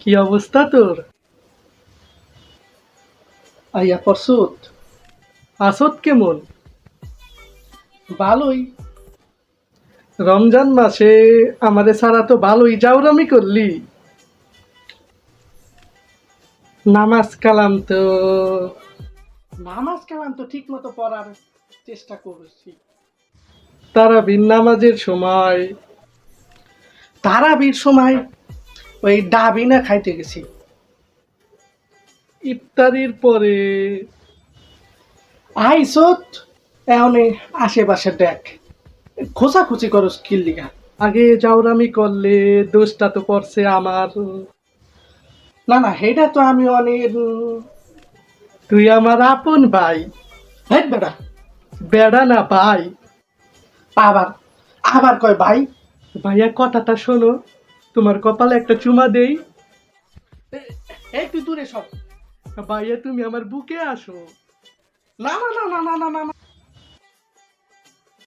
কি অবস্থা তোর? আইয়া পরশুত আসত কেমন? ভালোই। রমজান মাসে আমাদের সারা তো ভালোই জাউরামি করলি। নামাজ কালাম তো নামাজ কালাম তো ঠিক মতো পড়ার চেষ্টা করছি। তারাবির নামাজের সময় তারাবির সময় ওই ডাবি না খাইতে গেছি। ইফতারির পরে আইসত এমনি আশেপাশে দেখ খোঁচাখুচি করো স্কিল লিগা। আগে জাউরামি করলে দোষটা তো পড়ছে আমার। না না হেটা তো আমি অনেক তুই আমার আপন ভাই। হেট বেটা। বেড়া না ভাই। আবার আবার কয় ভাই। ভাইয়া কথাটা শোনো, তোমার কপালে একটা চুমা দেই। এই তুই দূরে সব। ভাইয়া তুমি আমার বুকে আসো। না না না না না না না না।